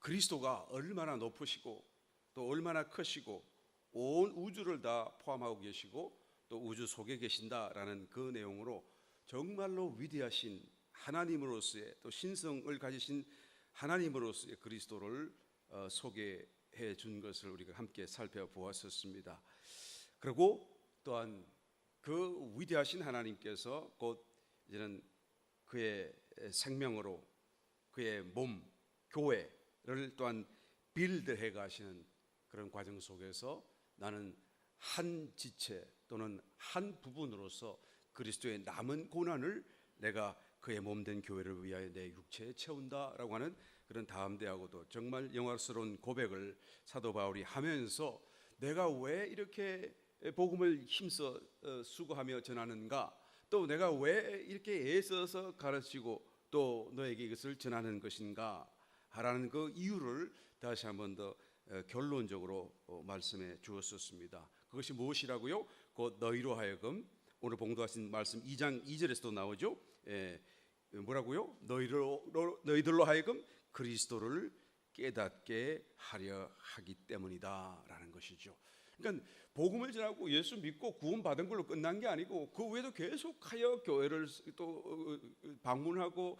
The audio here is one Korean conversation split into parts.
그리스도가 얼마나 높으시고 또 얼마나 크시고 온 우주를 다 포함하고 계시고 또 우주 속에 계신다라는 그 내용으로 정말로 위대하신 하나님으로서의 또 신성을 가지신 하나님으로서의 그리스도를 소개해 준 것을 우리가 함께 살펴보았었습니다. 그리고 또한 그 위대하신 하나님께서 곧 이제는 그의 생명으로 그의 몸 교회를 또한 빌드해 가시는 그런 과정 속에서 나는 한 지체 또는 한 부분으로서 그리스도의 남은 고난을 내가 그의 몸된 교회를 위하여 내 육체에 채운다라고 하는 그런 다음대하고도 정말 영광스러운 고백을 사도 바울이 하면서 내가 왜 이렇게 복음을 힘써 수고하며 전하는가, 또 내가 왜 이렇게 애써서 가르치고 또 너에게 이것을 전하는 것인가 하라는 그 이유를 다시 한번 더 결론적으로 말씀해 주었었습니다. 그것이 무엇이라고요? 곧 너희로 하여금, 오늘 봉독하신 말씀 2장 2절에서도 나오죠. 뭐라고요? 너희들로 하여금 그리스도를 깨닫게 하려 하기 때문이다 라는 것이죠. 그러니까 복음을 전하고 예수 믿고 구원받은 걸로 끝난 게 아니고 그 외에도 계속하여 교회를 또 방문하고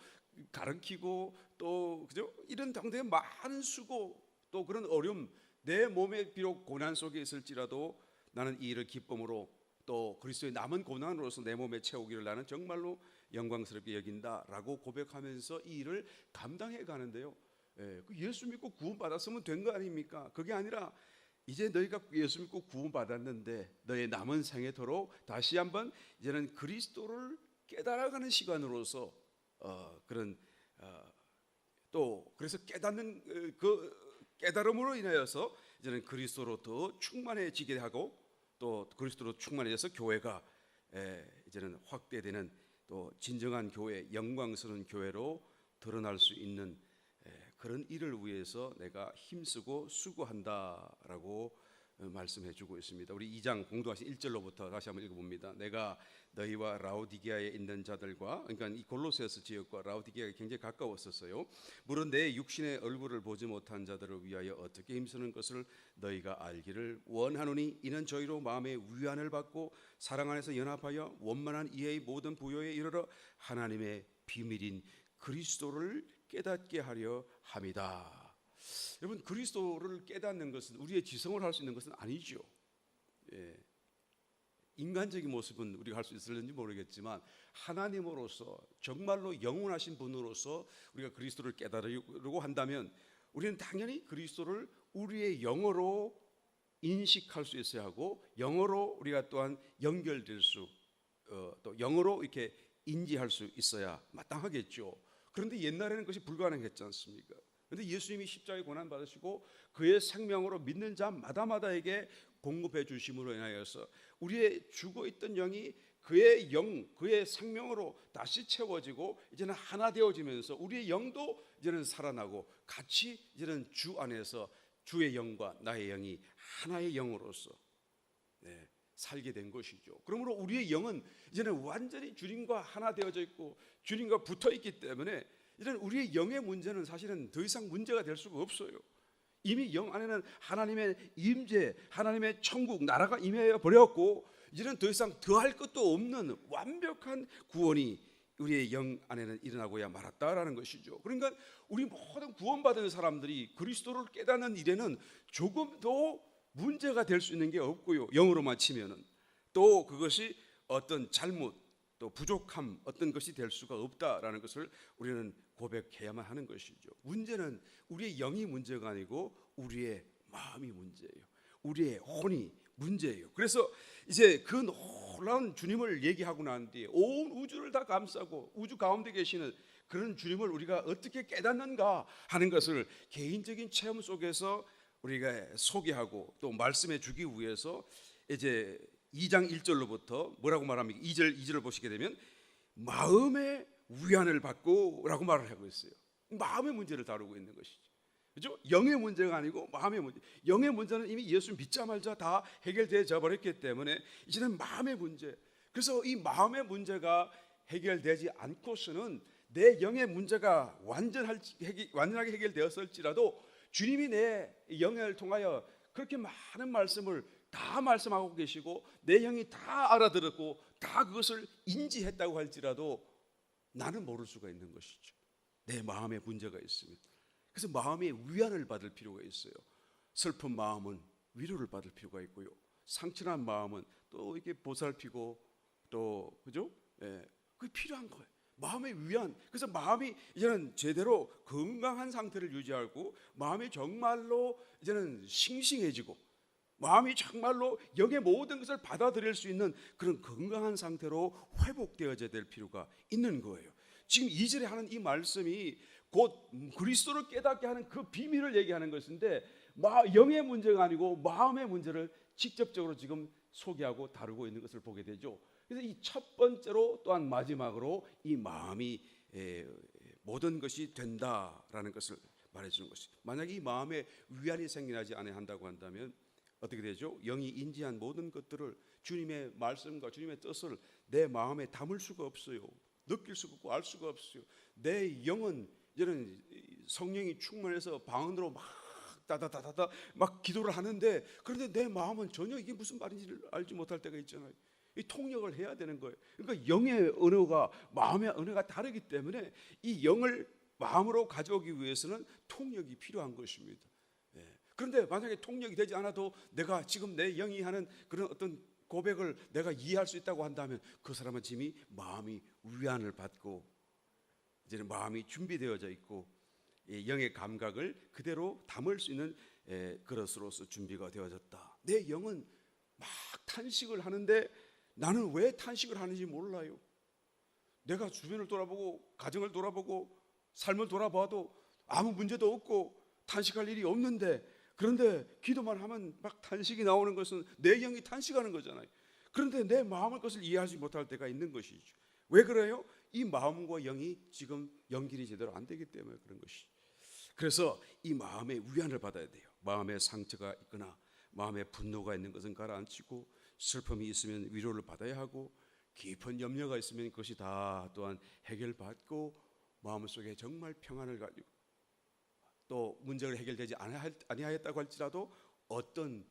가르치고 또 그죠? 이런 당대의 많은 수고 또 그런 어려움, 내 몸에 비록 고난 속에 있을지라도 나는 이 일을 기쁨으로 또 그리스도의 남은 고난으로서 내 몸에 채우기를 나는 정말로 영광스럽게 여긴다라고 고백하면서 이 일을 감당해 가는데요. 예수 믿고 구원받았으면 된 거 아닙니까? 그게 아니라 이제 너희가 예수 믿고 구원받았는데 너의 남은 생애토록 다시 한번 이제는 그리스도를 깨달아가는 시간으로서 그런 또 그래서 깨닫는 그 깨달음으로 인하여서 이제는 그리스도로 더 충만해지게 하고 또 그리스도로 충만해져서 교회가 이제는 확대되는 또 진정한 교회, 영광스러운 교회로 드러날 수 있는 그런 일을 위해서 내가 힘쓰고 수고한다라고 말씀해 주고 있습니다. 우리 2장 공독하신 1절로부터 다시 한번 읽어봅니다. 내가 너희와 라오디게아에 있는 자들과, 그러니까 이 골로새서 지역과 라오디게아가 굉장히 가까웠었어요. 물론 내 육신의 얼굴을 보지 못한 자들을 위하여 어떻게 힘쓰는 것을 너희가 알기를 원하노니 이는 저희로 마음의 위안을 받고 사랑 안에서 연합하여 원만한 이해의 모든 부요에 이르러 하나님의 비밀인 그리스도를 깨닫게 하려 함이다. 여러분, 그리스도를 깨닫는 것은 우리의 지성을 할 수 있는 것은 아니죠. 인간적인 모습은 우리가 할 수 있을는지 모르겠지만 하나님으로서 정말로 영원하신 분으로서 우리가 그리스도를 깨달으려고 한다면 우리는 당연히 그리스도를 우리의 영어로 인식할 수 있어야 하고 영어로 우리가 또한 연결될 수 또 영어로 이렇게 인지할 수 있어야 마땅하겠죠. 그런데 옛날에는 그것이 불가능했지 않습니까? 그런데 예수님이 십자가에 고난 받으시고 그의 생명으로 믿는 자마다마다에게 공급해 주심으로 인하여서 우리의 죽어있던 영이 그의 영, 그의 생명으로 다시 채워지고 이제는 하나 되어지면서 우리의 영도 이제는 살아나고 같이 이제는 주 안에서 주의 영과 나의 영이 하나의 영으로서 살게 된 것이죠. 그러므로 우리의 영은 이제는 완전히 주님과 하나 되어져 있고 주님과 붙어 있기 때문에 이런 우리의 영의 문제는 사실은 더 이상 문제가 될 수가 없어요. 이미 영 안에는 하나님의 임재, 하나님의 천국, 나라가 임해 버렸고 이제는 더 이상 더할 것도 없는 완벽한 구원이 우리의 영 안에는 일어나고야 말았다라는 것이죠. 그러니까 우리 모든 구원받은 사람들이 그리스도를 깨닫는 일에는 조금도 문제가 될 수 있는 게 없고요. 영으로만 치면은 또 그것이 어떤 잘못 또 부족함 어떤 것이 될 수가 없다라는 것을 우리는 고백해야만 하는 것이죠. 문제는 우리의 영이 문제가 아니고 우리의 마음이 문제예요. 우리의 혼이 문제예요. 그래서 이제 그 놀라운 주님을 얘기하고 난 뒤에 온 우주를 다 감싸고 우주 가운데 계시는 그런 주님을 우리가 어떻게 깨닫는가 하는 것을 개인적인 체험 속에서 우리가 소개하고 또 말씀해 주기 위해서 이제 2장 1절로부터 뭐라고 말합니까? 2절을 보시게 되면 마음의 위안을 받고 라고 말을 하고 있어요. 마음의 문제를 다루고 있는 것이죠. 그렇죠? 영의 문제가 아니고 마음의 문제. 영의 문제는 이미 예수 믿자 말자 다 해결되어 버렸기 때문에 이제는 마음의 문제. 그래서 이 마음의 문제가 해결되지 않고서는 내 영의 문제가 완전하게 해결되었을지라도 주님이 내 영을 통하여 그렇게 많은 말씀을 다 말씀하고 계시고 내 영이 다 알아들었고 다 그것을 인지했다고 할지라도 나는 모를 수가 있는 것이죠. 내 마음에 문제가 있으면. 그래서 마음의 위안을 받을 필요가 있어요. 슬픈 마음은 위로를 받을 필요가 있고요. 상처난 마음은 또 이렇게 보살피고 또 그죠? 예, 그게 필요한 거예요. 마음의 위안. 그래서 마음이 이제는 제대로 건강한 상태를 유지하고 마음이 정말로 이제는 싱싱해지고 마음이 정말로 영의 모든 것을 받아들일 수 있는 그런 건강한 상태로 회복되어져야 될 필요가 있는 거예요. 지금 2절에 하는 이 말씀이 곧 그리스도를 깨닫게 하는 그 비밀을 얘기하는 것인데 영의 문제가 아니고 마음의 문제를 직접적으로 지금 소개하고 다루고 있는 것을 보게 되죠. 그래서 이 첫 번째로 또한 마지막으로 이 마음이 모든 것이 된다라는 것을 말해주는 것입니다. 만약에 이 마음에 위안이 생겨나지 않아야 한다고 한다면 어떻게 되죠? 영이 인지한 모든 것들을 주님의 말씀과 주님의 뜻을 내 마음에 담을 수가 없어요. 느낄 수가 없고 알 수가 없어요. 내 영은 이제는 성령이 충만해서 방언으로 막 다다다다다 막 기도를 하는데 그런데 내 마음은 전혀 이게 무슨 말인지를 알지 못할 때가 있잖아요. 이 통역을 해야 되는 거예요. 그러니까 영의 언어가 마음의 언어가 다르기 때문에 이 영을 마음으로 가져오기 위해서는 통역이 필요한 것입니다. 그런데 만약에 통역이 되지 않아도 내가 지금 내 영이 하는 그런 어떤 고백을 내가 이해할 수 있다고 한다면 그 사람은 이미 마음이 위안을 받고 이제는 마음이 준비되어져 있고 영의 감각을 그대로 담을 수 있는 그릇으로서 준비가 되어졌다. 내 영은 막 탄식을 하는데 나는 왜 탄식을 하는지 몰라요. 내가 주변을 돌아보고 가정을 돌아보고 삶을 돌아봐도 아무 문제도 없고 탄식할 일이 없는데 그런데 기도만 하면 막 탄식이 나오는 것은 내 영이 탄식하는 거잖아요. 그런데 내 마음의 것을 이해하지 못할 때가 있는 것이죠. 왜 그래요? 이 마음과 영이 지금 연결이 제대로 안 되기 때문에 그런 것이죠. 그래서 이 마음의 위안을 받아야 돼요. 마음에 상처가 있거나 마음에 분노가 있는 것은 가라앉히고 슬픔이 있으면 위로를 받아야 하고 깊은 염려가 있으면 그것이 다 또한 해결받고 마음속에 정말 평안을 가지고 또 문제가 해결되지 아니하였다고 할지라도 어떤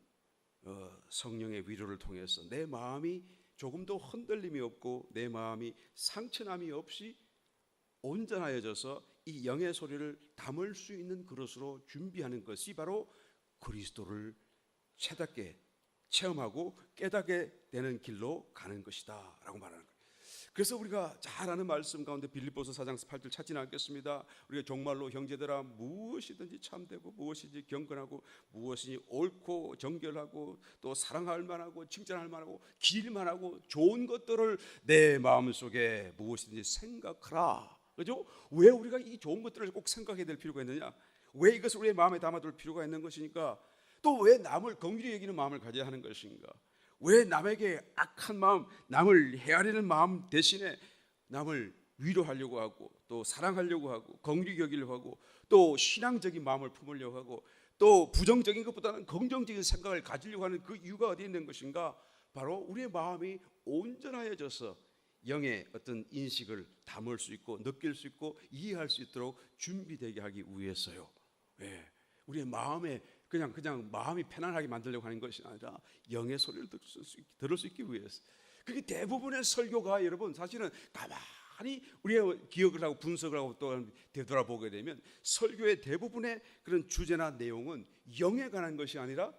성령의 위로를 통해서 내 마음이 조금도 흔들림이 없고 내 마음이 상처남이 없이 온전하여져서 이 영의 소리를 담을 수 있는 그릇으로 준비하는 것이 바로 그리스도를 채닫게 체험하고 깨닫게 되는 길로 가는 것이다 라고 말하는 거예요. 그래서 우리가 잘 아는 말씀 가운데 빌립보서 4장 8절 찾지는 않겠습니다. 우리가 정말로 형제들아 무엇이든지 참되고 무엇이든지 경건하고 무엇이든지 옳고 정결하고 또 사랑할 만하고 칭찬할 만하고 기릴 만하고 좋은 것들을 내 마음속에 무엇이든지 생각하라. 그죠? 왜 우리가 이 좋은 것들을 꼭 생각해야 될 필요가 있느냐? 왜 이것을 우리의 마음에 담아둘 필요가 있는 것이니까? 또 왜 남을 긍휼히 여기는 마음을 가져야 하는 것인가? 왜 남에게 악한 마음, 남을 헤아리는 마음 대신에 남을 위로하려고 하고 또 사랑하려고 하고 긍휼히 여기려고 하고 또 신앙적인 마음을 품으려고 하고 또 부정적인 것보다는 긍정적인 생각을 가지려고 하는 그 이유가 어디에 있는 것인가? 바로 우리의 마음이 온전하여져서 영의 어떤 인식을 담을 수 있고 느낄 수 있고 이해할 수 있도록 준비되게 하기 위해서요. 예. 우리의 마음에 그냥 마음이 편안하게 만들려고 하는 것이 아니라 영의 소리를 들을 수 있기 위해서. 그게 대부분의 설교가 여러분 사실은 가만히 우리의 기억을 하고 분석을 하고 또 되돌아보게 되면 설교의 대부분의 그런 주제나 내용은 영에 관한 것이 아니라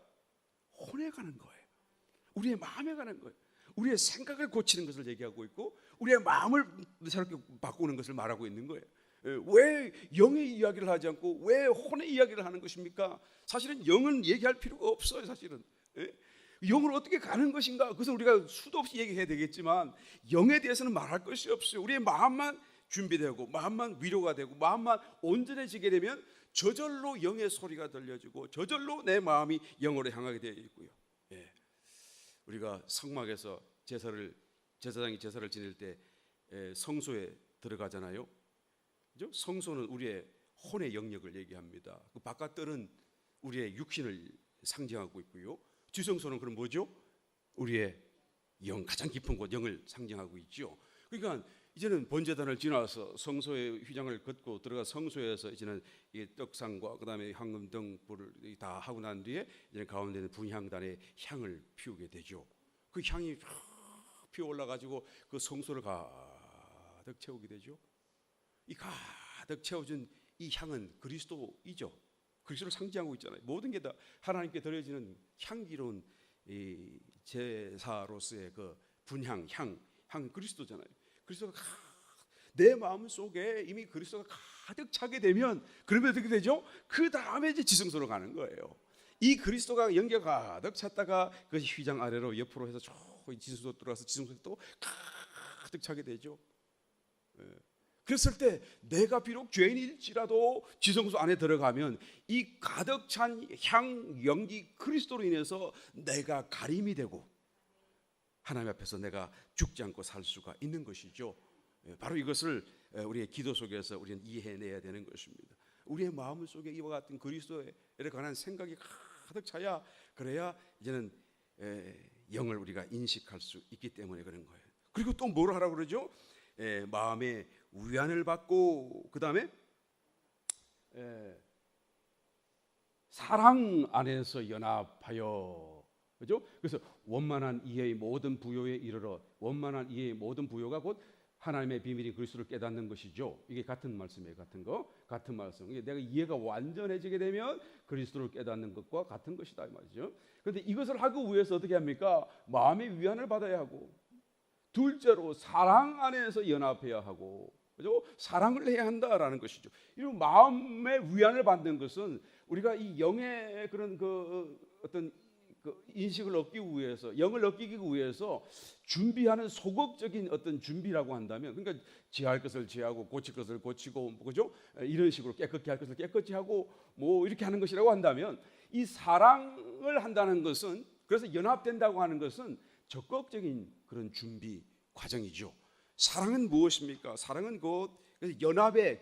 혼에 관한 거예요. 우리의 마음에 관한 거예요. 우리의 생각을 고치는 것을 얘기하고 있고 우리의 마음을 새롭게 바꾸는 것을 말하고 있는 거예요. 왜 영의 이야기를 하지 않고 왜 혼의 이야기를 하는 것입니까? 사실은 영은 얘기할 필요가 없어요. 사실은 영을 어떻게 가는 것인가? 그것은 우리가 수도 없이 얘기해야 되겠지만 영에 대해서는 말할 것이 없어요. 우리의 마음만 준비되고 마음만 위로가 되고 마음만 온전해지게 되면 저절로 영의 소리가 들려지고 저절로 내 마음이 영으로 향하게 되어 있고요. 우리가 성막에서 제사장이 제사를 지낼 때 성소에 들어가잖아요. 그죠? 성소는 우리의 혼의 영역을 얘기합니다. 그 바깥들은 우리의 육신을 상징하고 있고요. 지성소는 그럼 뭐죠? 우리의 영, 가장 깊은 곳 영을 상징하고 있죠. 그러니까 이제는 번제단을 지나서 성소의 휘장을 걷고 들어가 성소에서 이제는 이 떡상과 그다음에 황금 등불을 다 하고 난 뒤에 이제 가운데 있는 분향단에 향을 피우게 되죠. 그 향이 피어 올라 가지고 그 성소를 가득 채우게 되죠. 이 가득 채워진 이 향은 그리스도이죠. 그리스도를 상징하고 있잖아요. 모든 게 다 하나님께 드려지는 향기로운 이 제사로서의 그 분향, 향 그리스도잖아요. 그리스도가 내 마음 속에 이미 그리스도가 가득 차게 되면 그러면 어떻게 되죠? 그 다음에 이제 지성소로 가는 거예요. 이 그리스도가 연기가 가득 찼다가 그 휘장 아래로 옆으로 해서 저 지성소 들어가서 지성소에 또 가득 차게 되죠. 그랬을 때 내가 비록 죄인일지라도 지성소 안에 들어가면 이 가득 찬 향 연기 그리스도로 인해서 내가 가림이 되고 하나님 앞에서 내가 죽지 않고 살 수가 있는 것이죠. 바로 이것을 우리의 기도 속에서 우리는 이해해내야 되는 것입니다. 우리의 마음 속에 이와 같은 그리스도에 관한 생각이 가득 차야 그래야 이제는 영을 우리가 인식할 수 있기 때문에 그런 거예요. 그리고 또 뭘 하라고 그러죠? 마음의 위안을 받고 그 다음에 사랑 안에서 연합하여, 그죠? 그래서 원만한 이해의 모든 부요에 이르러, 원만한 이해의 모든 부요가 곧 하나님의 비밀이 그리스도를 깨닫는 것이죠. 이게 같은 말씀이에요. 같은 말씀. 이게 내가 이해가 완전해지게 되면 그리스도를 깨닫는 것과 같은 것이다 이 말이죠. 그런데 이것을 하기 위해서 어떻게 합니까? 마음의 위안을 받아야 하고, 둘째로 사랑 안에서 연합해야 하고, 그죠? 사랑을 해야 한다라는 것이죠. 이런 마음의 위안을 받는 것은 우리가 이 영의 그런 어떤 인식을 얻기 위해서, 영을 얻기 위해서 준비하는 소극적인 어떤 준비라고 한다면, 그러니까 지할 것을 지하고 고칠 것을 고치고, 그죠? 이런 식으로 깨끗게 할 것을 깨끗이 하고 뭐 이렇게 하는 것이라고 한다면, 이 사랑을 한다는 것은, 그래서 연합된다고 하는 것은 적극적인 그런 준비 과정이죠. 사랑은 무엇입니까? 사랑은 곧 연합의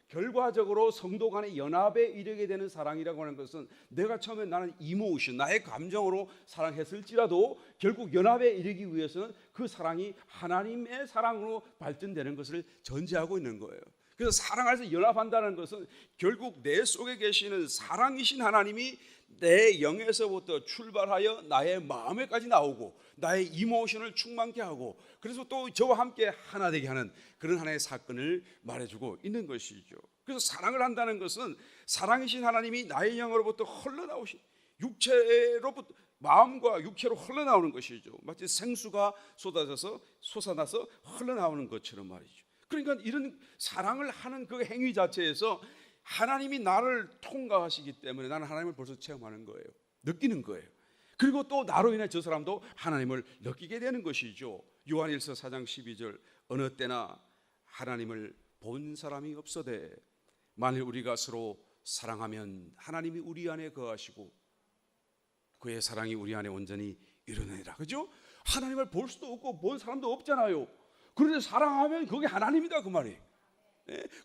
결과적으로 성도 간의 연합에 이르게 되는 사랑이라고 하는 것은, 내가 처음에 나는 이모션, 나의 감정으로 사랑했을지라도 결국 연합에 이르기 위해서는 그 사랑이 하나님의 사랑으로 발전되는 것을 전제하고 있는 거예요. 그래서 사랑해서 연합한다는 것은 결국 내 속에 계시는 사랑이신 하나님이 내 영에서부터 출발하여 나의 마음에까지 나오고 나의 이모션을 충만케 하고, 그래서 또 저와 함께 하나 되게 하는 그런 하나의 사건을 말해주고 있는 것이죠. 그래서 사랑을 한다는 것은 사랑이신 하나님이 나의 영으로부터 흘러나오신, 육체로부터 마음과 육체로 흘러나오는 것이죠. 마치 생수가 솟아나서 흘러나오는 것처럼 말이죠. 그러니까 이런 사랑을 하는 그 행위 자체에서 하나님이 나를 통과하시기 때문에 나는 하나님을 벌써 체험하는 거예요. 느끼는 거예요. 그리고 또 나로 인해 저 사람도 하나님을 느끼게 되는 것이죠. 요한일서 4장 12절, 어느 때나 하나님을 본 사람이 없어되 만일 우리가 서로 사랑하면 하나님이 우리 안에 거하시고 그의 사랑이 우리 안에 온전히 이루느니라. 그죠? 하나님을 볼 수도 없고 본 사람도 없잖아요. 그런데 사랑하면 그게 하나님이다 그 말이에요.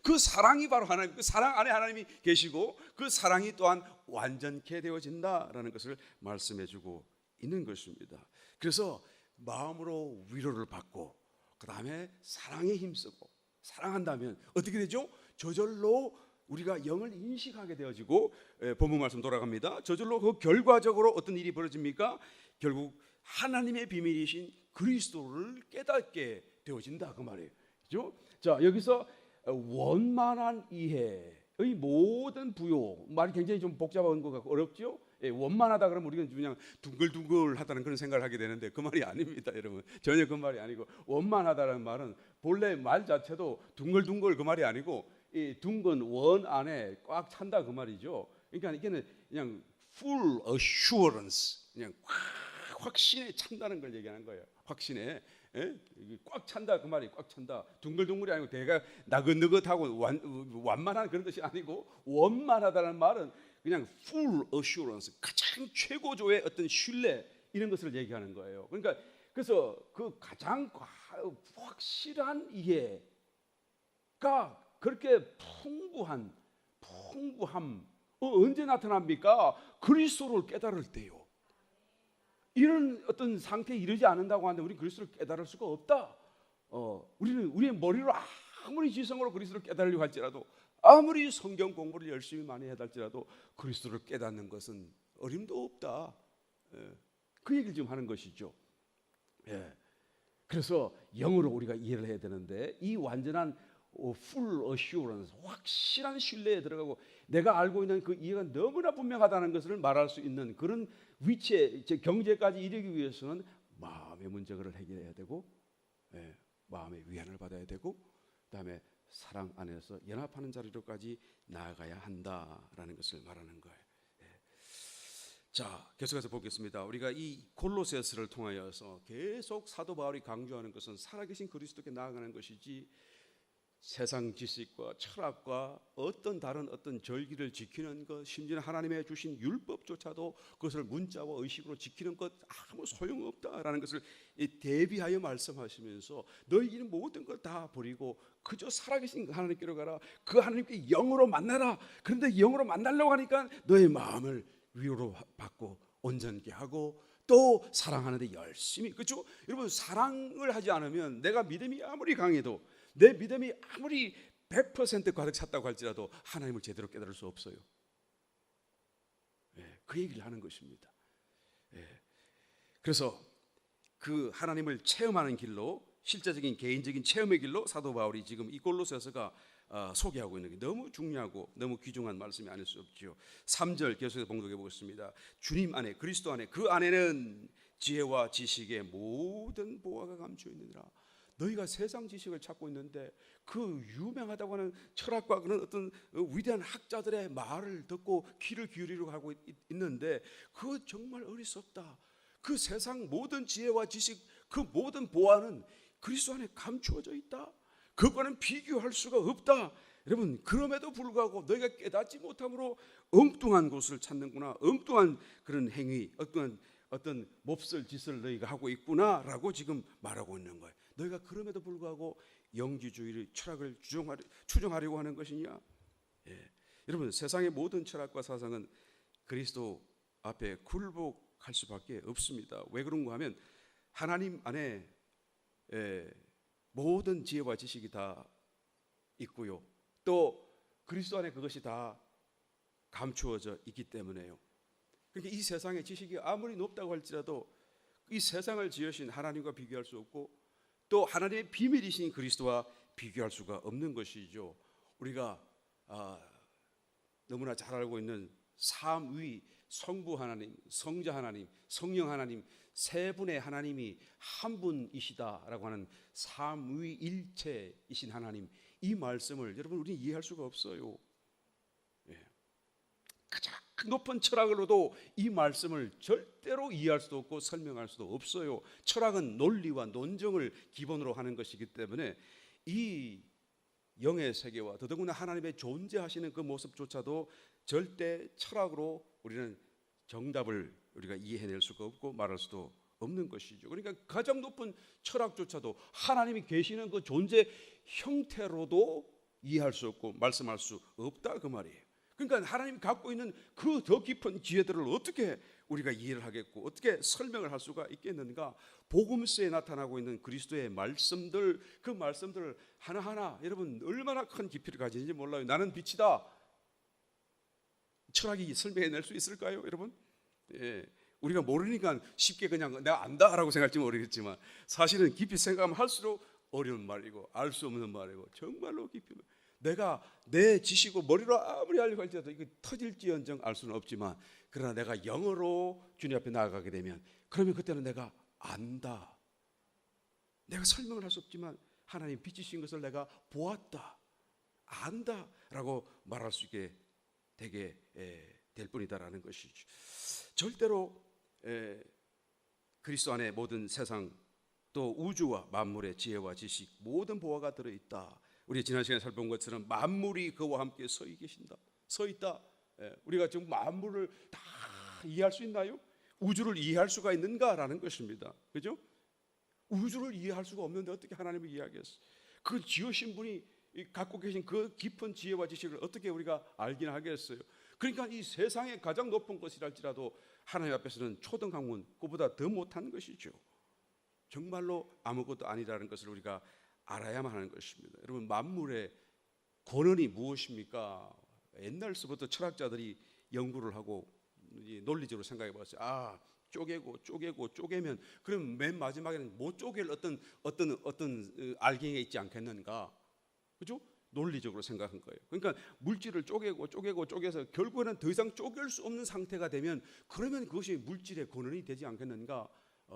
그 사랑이 바로 하나님, 그 사랑 안에 하나님이 계시고 그 사랑이 또한 완전케 되어진다라는 것을 말씀해주고 있는 것입니다. 그래서 마음으로 위로를 받고 그 다음에 사랑에 힘쓰고 사랑한다면 어떻게 되죠? 저절로 우리가 영을 인식하게 되어지고, 본문 말씀 돌아갑니다. 저절로 그 결과적으로 어떤 일이 벌어집니까? 결국 하나님의 비밀이신 그리스도를 깨닫게 되어진다 그 말이에요. 그죠? 자, 여기서 원만한 이해의 모든 부요, 말이 굉장히 좀 복잡한 것 같고 어렵죠? 원만하다 그러면 우리가 그냥 둥글둥글하다는 그런 생각을 하게 되는데 그 말이 아닙니다, 여러분. 전혀 그 말이 아니고, 원만하다는 말은 본래 말 자체도 둥글둥글 그 말이 아니고 이 둥근 원 안에 꽉 찬다 그 말이죠. 그러니까 이게는 그냥 full assurance, 그냥 확신에 찬다는 걸 얘기하는 거예요. 확신에. 꽉 찬다 그 말이, 꽉 찬다. 둥글둥글이 아니고 대가 나긋느긋하고 완만한 그런 뜻이 아니고, 원만하다는 말은 그냥 full assurance, 가장 최고조의 어떤 신뢰, 이런 것을 얘기하는 거예요. 그러니까 그래서 그 가장 확실한 이해가 그렇게 풍부함 언제 나타납니까? 그리스도를 깨달을 때요. 이런 어떤 상태에 이르지 않는다고 하는데 우리 그리스도를 깨달을 수가 없다. 우리는 우리의 머리로 아무리 지성으로 그리스도를 깨달으려고 할지라도, 아무리 성경 공부를 열심히 많이 해야 할지라도 그리스도를 깨닫는 것은 어림도 없다. 그 얘기를 지금 하는 것이죠. 그래서 영으로 우리가 이해를 해야 되는데, 이 완전한 full assurance, 확실한 신뢰에 들어가고 내가 알고 있는 그 이해가 너무나 분명하다는 것을 말할 수 있는 그런 위치에, 경제까지 이르기 위해서는 마음의 문제를 해결해야 되고, 마음의 위안을 받아야 되고, 그다음에 사랑 안에서 연합하는 자리로까지 나아가야 한다라는 것을 말하는 거예요. 자, 계속해서 보겠습니다. 우리가 이 골로새서를 통하여서 계속 사도 바울이 강조하는 것은 살아계신 그리스도께 나아가는 것이지, 세상 지식과 철학과 어떤 다른 어떤 절기를 지키는 것, 심지어 하나님의 주신 율법조차도 그것을 문자와 의식으로 지키는 것 아무 소용없다라는 것을 대비하여 말씀하시면서, 너희는 모든 걸 다 버리고 그저 살아계신 하나님께로 가라. 그 하나님께 영으로 만나라. 그런데 영으로 만나려고 하니까 너의 마음을 위로 받고 온전케 하고 또 사랑하는데 열심히, 그렇죠? 여러분, 사랑을 하지 않으면 내가 믿음이 아무리 강해도, 내 믿음이 아무리 100% 가득 찼다고 할지라도 하나님을 제대로 깨달을 수 없어요. 그 얘기를 하는 것입니다. 그래서 그 하나님을 체험하는 길로, 실제적인 개인적인 체험의 길로 사도 바울이 지금 이 골로새서가 소개하고 있는 게 너무 중요하고 너무 귀중한 말씀이 아닐 수 없지요. 3절 계속해서 봉독해 보겠습니다. 주님 안에, 그리스도 안에, 그 안에는 지혜와 지식의 모든 보화가 감추어 있느니라. 너희가 세상 지식을 찾고 있는데 그 유명하다고 하는 철학과 그런 어떤 위대한 학자들의 말을 듣고 귀를 기울이려고 하고 있는데, 그거 정말 어리석다. 그 세상 모든 지혜와 지식, 그 모든 보화는 그리스도 안에 감추어져 있다. 그거는 비교할 수가 없다. 여러분, 그럼에도 불구하고 너희가 깨닫지 못함으로 엉뚱한 곳을 찾는구나, 엉뚱한 그런 행위, 어떤 몹쓸 짓을 너희가 하고 있구나라고 지금 말하고 있는 거예요. 너희가 그럼에도 불구하고 영지주의를, 철학을 추종하려고 하는 것이냐? 여러분, 세상의 모든 철학과 사상은 그리스도 앞에 굴복할 수밖에 없습니다. 왜 그런가 하면 하나님 안에 모든 지혜와 지식이 다 있고요, 또 그리스도 안에 그것이 다 감추어져 있기 때문에요. 그러니까 이 세상의 지식이 아무리 높다고 할지라도 이 세상을 지으신 하나님과 비교할 수 없고, 또 하나님의 비밀이신 그리스도와 비교할 수가 없는 것이죠. 우리가 너무나 잘 알고 있는 삼위, 성부 하나님, 성자 하나님, 성령 하나님, 세 분의 하나님이 한 분이시다라고 하는 삼위일체이신 하나님, 이 말씀을 여러분 우리는 이해할 수가 없어요. 가장 높은 철학으로도 이 말씀을 절대로 이해할 수도 없고 설명할 수도 없어요. 철학은 논리와 논정을 기본으로 하는 것이기 때문에 이 영의 세계와 더더군다나 하나님의 존재하시는 그 모습조차도 절대 철학으로 우리는 정답을 우리가 이해해낼 수가 없고 말할 수도 없는 것이죠. 그러니까 가장 높은 철학조차도 하나님이 계시는 그 존재 형태로도 이해할 수 없고 말씀할 수 없다, 그 말이에요. 그러니까 하나님이 갖고 있는 그 더 깊은 지혜들을 어떻게 우리가 이해를 하겠고 어떻게 설명을 할 수가 있겠는가? 복음서에 나타나고 있는 그리스도의 말씀들, 그 말씀들을 하나하나 여러분 얼마나 큰 깊이를 가지는지 몰라요. 나는 빛이다. 철학이 설명해낼 수 있을까요, 여러분? 우리가 모르니까 쉽게 그냥 내가 안다라고 생각할지 모르겠지만, 사실은 깊이 생각하면 할수록 어려운 말이고 알 수 없는 말이고 정말로 깊이, 내가 내 지식으로 머리로 아무리 하려고 할지라도 이게 터질지언정 알 수는 없지만, 그러나 내가 영어로 주님 앞에 나아가게 되면 그러면 그때는 내가 안다. 내가 설명을 할 수 없지만 하나님 빛이신 것을 내가 보았다, 안다라고 말할 수 있게 되게 될 뿐이다라는 것이죠. 절대로 그리스도 안에 모든 세상 또 우주와 만물의 지혜와 지식, 모든 보화가 들어있다. 우리 지난 시간에 살펴본 것처럼 만물이 그와 함께 서 계신다, 서 있다. 우리가 지금 만물을 다 이해할 수 있나요? 우주를 이해할 수가 있는가라는 것입니다. 그죠? 우주를 이해할 수가 없는데 어떻게 하나님을 이해하겠어? 그 지으신 분이 갖고 계신 그 깊은 지혜와 지식을 어떻게 우리가 알기나 하겠어요? 그러니까 이 세상의 가장 높은 것이랄지라도 하나님 앞에서는 초등학문, 그보다 더 못한 것이죠. 정말로 아무것도 아니라는 것을 우리가 알아야만 하는 것입니다. 여러분, 만물의 근원이 무엇입니까? 옛날서부터 철학자들이 연구를 하고 논리적으로 생각해 봤어요. 쪼개면 그럼 맨 마지막에는 못 쪼갤 어떤 알갱이가 있지 않겠는가? 그죠? 논리적으로 생각한 거예요. 그러니까 물질을 쪼개서 결국에는 더 이상 쪼갤 수 없는 상태가 되면 그러면 그것이 물질의 근원이 되지 않겠는가?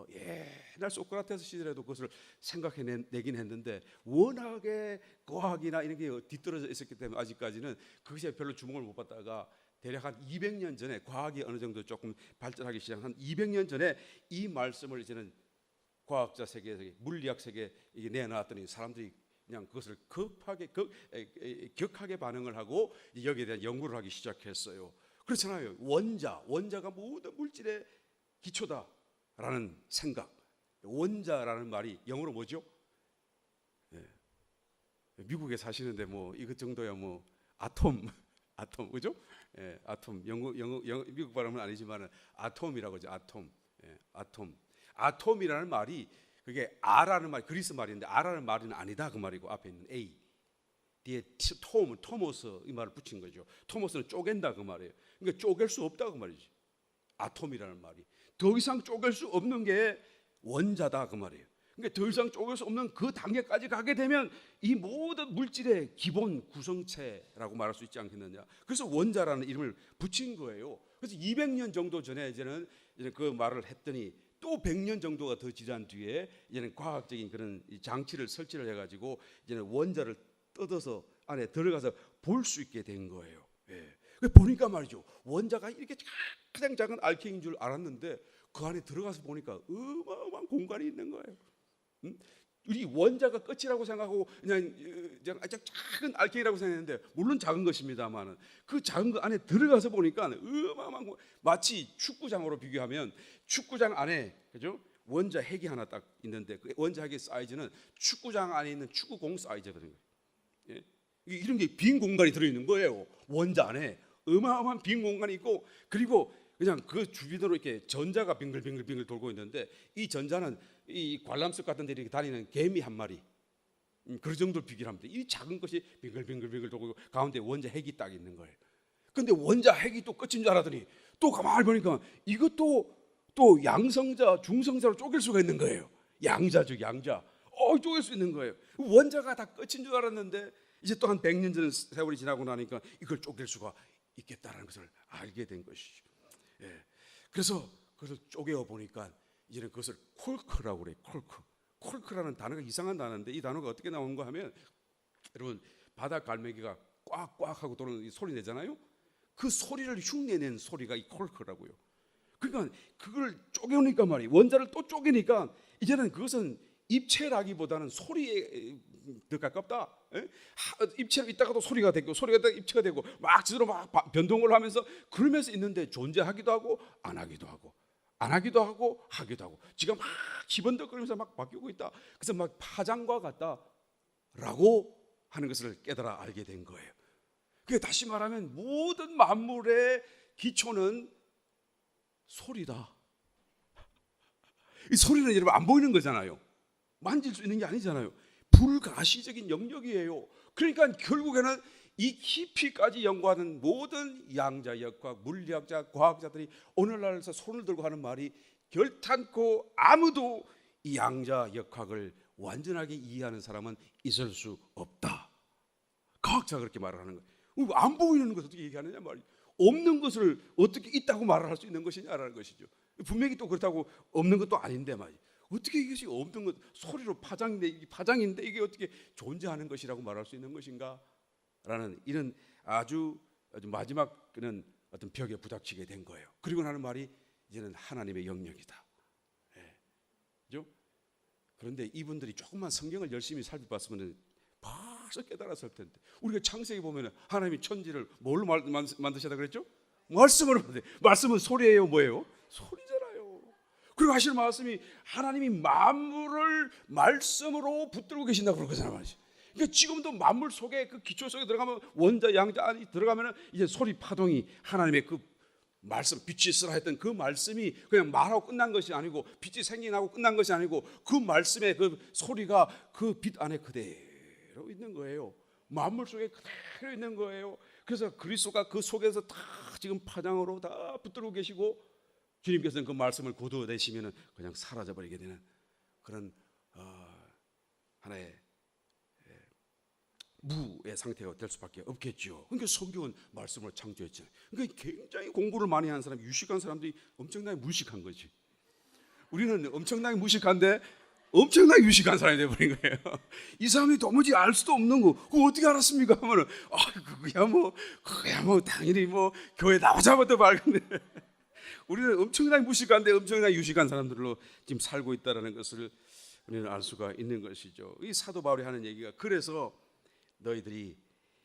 옛날 소크라테스 시절에도 그것을 생각해내긴 했는데 워낙에 과학이나 이런 게 뒤떨어져 있었기 때문에 아직까지는 그것에 별로 주목을 못 받다가 대략 한 200년 전에 과학이 어느 정도 조금 발전하기 시작한 200년 전에 이 말씀을 이제는 과학자 세계에서 물리학 세계에 내놔왔더니 사람들이 그냥 그것을 격하게 반응을 하고 여기에 대한 연구를 하기 시작했어요. 그렇잖아요. 원자가 모든 물질의 기초다라는 생각. 원자라는 말이 영어로 뭐죠? 미국에 사시는데 뭐 이것 정도야 뭐 아톰 그죠? 아톰 영어 미국 발음은 아니지만 아톰이라고 하죠. 아톰이라는 말이 그게 아라는 말 그리스 말인데 아라는 말은 아니다 그 말이고 앞에 있는 A 뒤에 토모스 이 말을 붙인 거죠. 토모스는 쪼갠다 그 말이에요. 그러니까 쪼갤 수 없다 그 말이지. 아톰이라는 말이 더 이상 쪼갤 수 없는 게 원자다 그 말이에요. 그러니까 더 이상 쪼갤 수 없는 그 단계까지 가게 되면 이 모든 물질의 기본 구성체라고 말할 수 있지 않겠느냐. 그래서 원자라는 이름을 붙인 거예요. 그래서 200년 정도 전에 이제는 그 말을 했더니 또 100년 정도가 더 지난 뒤에 이제는 과학적인 그런 장치를 설치를 해가지고 이제는 원자를 뜯어서 안에 들어가서 볼 수 있게 된 거예요. 보니까 말이죠. 원자가 이렇게 가장 작은 알갱이인 줄 알았는데 그 안에 들어가서 보니까 어마어마한 공간이 있는 거예요. 우리 원자가 끝이라고 생각하고 그냥 아주 작은 알갱이라고 생각했는데 물론 작은 것입니다만은 그 작은 거 안에 들어가서 보니까 어마어마한 마치 축구장으로 비교하면 축구장 안에 그죠? 원자 핵이 하나 딱 있는데 그 원자 핵의 사이즈는 축구장 안에 있는 축구공 사이즈거든요. 이런 게 빈 공간이 들어 있는 거예요. 원자 안에 어마어마한 빈 공간이 있고 그리고 그냥 그 주변으로 이렇게 전자가 빙글빙글 돌고 있는데 이 전자는 이 관람석 같은 데 이렇게 다니는 개미 한 마리 그 정도로 비교를 합니다. 이 작은 것이 빙글빙글 돌고 가운데 원자 핵이 딱 있는 거예요. 근데 원자 핵이 또 끝인 줄 알았더니 또 가만히 보니까 이것도 또 양성자, 중성자로 쪼갤 수가 있는 거예요. 양자죠, 양자. 쪼갤 수 있는 거예요. 원자가 다 끝인 줄 알았는데 이제 또 한 100년 전 세월이 지나고 나니까 이걸 쪼갤 수가 있겠다라는 것을 알게 된 것이죠. 그래서 그것을 쪼개어 보니까 이제는 그것을 콜크라고 그래요. 콜크라는 단어가 이상한 단어인데 이 단어가 어떻게 나오는가 하면 여러분 바다 갈매기가 꽉꽉 하고 도는 소리 내잖아요. 그 소리를 흉내낸 소리가 이 콜크라고요. 그러니까 그걸 쪼개니까 말이에요. 원자를 또 쪼개니까 이제는 그것은 입체라기보다는 소리에 더 가깝다. 입체로 있다가도 소리가 되고 소리가 있다가 입체가 되고 막 스스로 막 변동을 하면서 그러면서 있는데 존재하기도 하고 안 하기도 하고 안 하기도 하고 하기도 하고 지금 막 기번덕거리면서 막 바뀌고 있다. 그래서 막 파장과 같다라고 하는 것을 깨달아 알게 된 거예요. 그게 다시 말하면 모든 만물의 기초는 소리다. 이 소리는 여러분 안 보이는 거잖아요. 만질 수 있는 게 아니잖아요. 불가시적인 영역이에요. 그러니까 결국에는 이 깊이까지 연구하는 모든 양자역학, 물리학자, 과학자들이 오늘날에서 손을 들고 하는 말이 결탄코 아무도 이 양자역학을 완전하게 이해하는 사람은 있을 수 없다. 과학자가 그렇게 말을 하는 거예요. 안 보이는 것을 어떻게 얘기하느냐 말이에요. 없는 것을 어떻게 있다고 말을 할 수 있는 것이냐라는 것이죠. 분명히 또 그렇다고 없는 것도 아닌데 말이에요. 어떻게 이것이 없는 것, 소리로 파장인데 이게 어떻게 존재하는 것이라고 말할 수 있는 것인가? 라는 이런 아주 마지막 그런 어떤 벽에 부닥치게 된 거예요. 그리고 나는 말이 이제는 하나님의 영역이다. 그죠? 그런데 이분들이 조금만 성경을 열심히 살펴봤으면 벌써 깨달았을 텐데 우리가 창세기 보면 하나님이 천지를 뭘로 만드셨다 그랬죠? 말씀으로 만드세요. 말씀은 소리예요, 뭐예요? 소리잖아요. 그리고 하시는 말씀이 하나님이 만물을 말씀으로 붙들고 계신다고 그러잖아요. 그러니까 지금도 만물 속에 그 기초 속에 들어가면 원자 양자 안에 들어가면 이제 소리 파동이 하나님의 그 말씀, 빛이 있으라 했던 그 말씀이 그냥 말하고 끝난 것이 아니고, 빛이 생겨나고 끝난 것이 아니고, 그 말씀의 그 소리가 그 빛 안에 그대로 있는 거예요. 만물 속에 그대로 있는 거예요. 그래서 그리스도가 그 속에서 다 지금 파장으로 다 붙들고 계시고, 주님께서는 그 말씀을 걷어내시면 그냥 사라져버리게 되는 그런 하나의 무의 상태가 될 수밖에 없겠죠. 그러니까 성경은 말씀으로 창조했잖아요. 그러니까 굉장히 공부를 많이 한 사람, 유식한 사람들이 엄청나게 무식한 거지. 우리는 엄청나게 무식한데 엄청나게 유식한 사람이 되어버린 거예요. 이 사람이 도무지 알 수도 없는 거, 그거 어떻게 알았습니까? 하면은 그거야 뭐 당연히 뭐 교회 나오자마자 밝은데. 우리는 엄청나게 무식한데 엄청나게 유식한 사람들로 지금 살고 있다는 것을 우리는 알 수가 있는 것이죠. 이 사도 바울이 하는 얘기가, 그래서 너희들이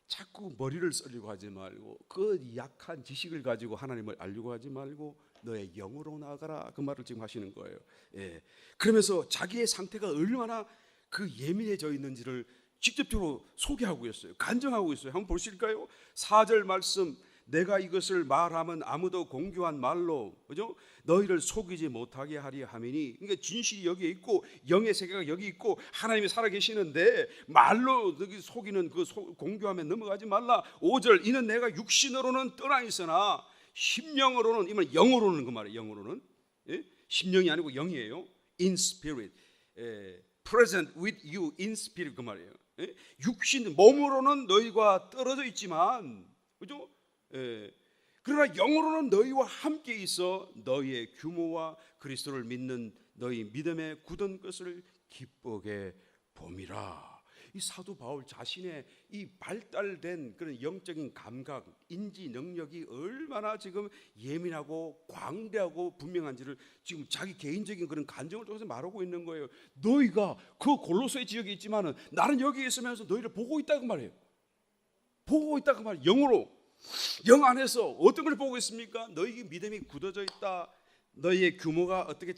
자꾸 머리를 썰려고 하지 말고, 그 약한 지식을 가지고 하나님을 알려고 하지 말고 너의 영으로 나아가라, 그 말을 지금 하시는 거예요. 예. 그러면서 자기의 상태가 얼마나 그 예민해져 있는지를 직접적으로 소개하고 있어요. 간증하고 있어요. 한번 보실까요? 4절 말씀, 내가 이것을 말하면 아무도 공교한 말로, 그죠? 너희를 속이지 못하게 하리 하미니. 그러니까 진실이 여기에 있고 영의 세계가 여기 있고 하나님이 살아계시는데 말로 속이는 그 공교함에 넘어가지 말라. 5절, 이는 내가 육신으로는 떠나 있으나 심령으로는, 이만 영으로는, 그 말이에요. 영으로는, 예? 심령이 아니고 영이에요. In spirit, present with you in spirit, 그 말이에요. 예? 육신, 몸으로는 너희가 떨어져 있지만, 그죠? 그러나 영으로는 너희와 함께 있어 너희의 규모와 그리스도를 믿는 너희 믿음에 굳은 것을 기쁘게 봄이라. 이 사도 바울 자신의 이 발달된 그런 영적인 감각, 인지 능력이 얼마나 지금 예민하고 광대하고 분명한지를 지금 자기 개인적인 그런 감정을 통해서 말하고 있는 거예요. 너희가 그 골로새 지역에 있지만은 나는 여기 있으면서 너희를 보고 있다고 말해요. 보고 있다고 말해요. 영으로. 영 안에서 어떤 걸 보고 있습니까? 너희 믿음이 굳어져 있다. 너희의 규모가 어떻게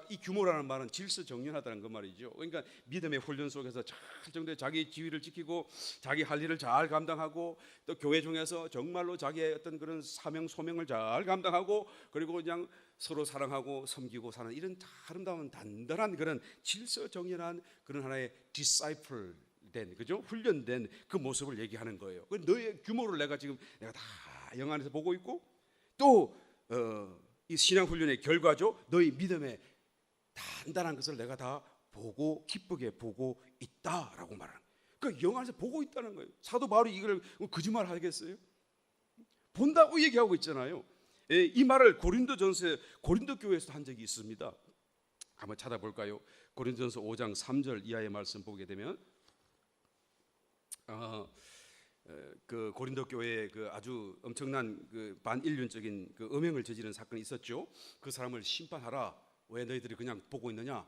이 규모라는 말은 질서정연하다는 그 말이죠. 그러니까 믿음의 훈련 속에서 잘 정도의 자기 지위를 지키고 자기 할 일을 잘 감당하고, 또 교회 중에서 정말로 자기의 어떤 그런 사명 소명을 잘 감당하고, 그리고 그냥 서로 사랑하고 섬기고 사는 이런 아름다운 단단한 그런 질서정연한 그런 하나의 디사이플 된, 그죠? 훈련된 그 모습을 얘기하는 거예요. 너의 규모를 내가 다 영 안에서 보고 있고, 또 이 신앙 훈련의 결과죠. 너희 믿음의 단단한 것을 내가 다 보고 기쁘게 보고 있다라고 말하는. 그러니까 영 안에서 보고 있다는 거예요. 사도 바울이 이걸 거짓말 하겠어요? 본다고 얘기하고 있잖아요. 이 말을 고린도전서 고린도 교회에서 한 적이 있습니다. 한번 찾아볼까요? 고린도전서 5장 3절 이하의 말씀 보게 되면, 그 고린도 교회에 그 아주 엄청난 그 반인륜적인 그 음행을 저지른 사건이 있었죠. 그 사람을 심판하라. 왜 너희들이 그냥 보고 있느냐?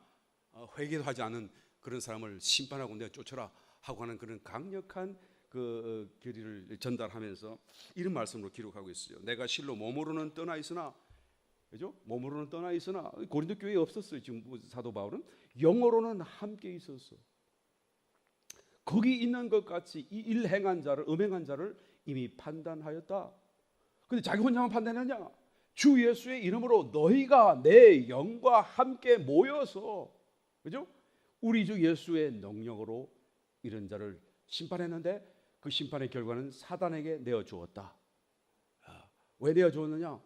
회개도 하지 않은 그런 사람을 심판하고 내가 쫓아라 하고 하는 그런 강력한 그 결의를 전달하면서 이런 말씀으로 기록하고 있어요. 내가 실로 몸으로는 떠나 있으나, 그죠? 몸으로는 떠나 있으나, 고린도 교회에 없었어요. 지금 사도 바울은 영어로는 함께 있었어. 거기 있는 것 같이 이 일 행한 자를, 음행한 자를 이미 판단하였다. 근데 자기 혼자만 판단했냐? 주 예수의 이름으로 너희가 내 영과 함께 모여서, 그죠? 우리 주 예수의 능력으로 이런 자를 심판했는데, 그 심판의 결과는 사단에게 내어 주었다. 왜 내어 주었느냐?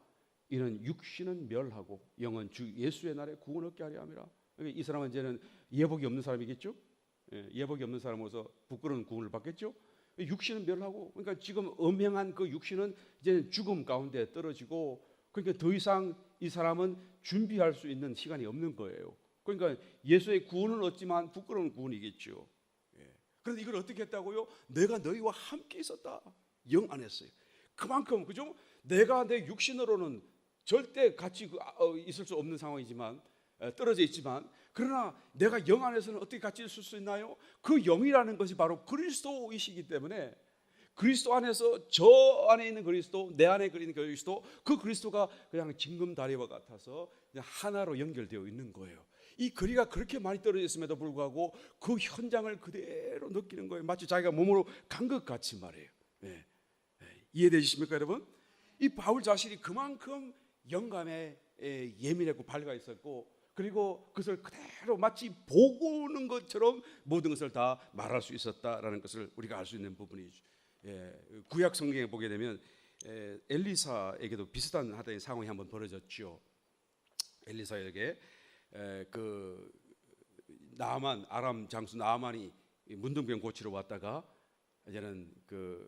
이는 육신은 멸하고 영은 주 예수의 날에 구원 얻게 하려 함이라. 이 사람은 이제는 예복이 없는 사람이겠죠? 예복이 없는 사람으로서 부끄러운 구원을 받겠죠. 육신은 멸하고, 그러니까 지금 음행한 그 육신은 이제 죽음 가운데 떨어지고, 그러니까 더 이상 이 사람은 준비할 수 있는 시간이 없는 거예요. 그러니까 예수의 구원은 얻지만 부끄러운 구원이겠죠. 그런데 이걸 어떻게 했다고요? 내가 너희와 함께 있었다. 영 안에서요. 그만큼, 그죠? 내가 내 육신으로는 절대 같이 있을 수 없는 상황이지만, 떨어져 있지만, 그러나 내가 영 안에서는 어떻게 같이 있을 수 있나요? 그 영이라는 것이 바로 그리스도이시기 때문에, 그리스도 안에서 저 안에 있는 그리스도, 내 안에 있는 그리스도, 그 그리스도가 그냥 징금다리와 같아서 그냥 하나로 연결되어 있는 거예요. 이 거리가 그렇게 많이 떨어져 있음에도 불구하고 그 현장을 그대로 느끼는 거예요. 마치 자기가 몸으로 간 것 같이 말이에요. 이해되십니까, 여러분? 이 바울 자신이 그만큼 영감에 예민했고 밝아 있었고, 그리고 그것을 그대로 마치 보고 오는 것처럼 모든 것을 다 말할 수 있었다라는 것을 우리가 알 수 있는 부분이죠. 구약 성경에 보게 되면 엘리사에게도 비슷한 하나의 상황이 한번 벌어졌죠. 엘리사에게 그 나아만, 아람 장수 나아만이 문둥병 고치러 왔다가 이제는 그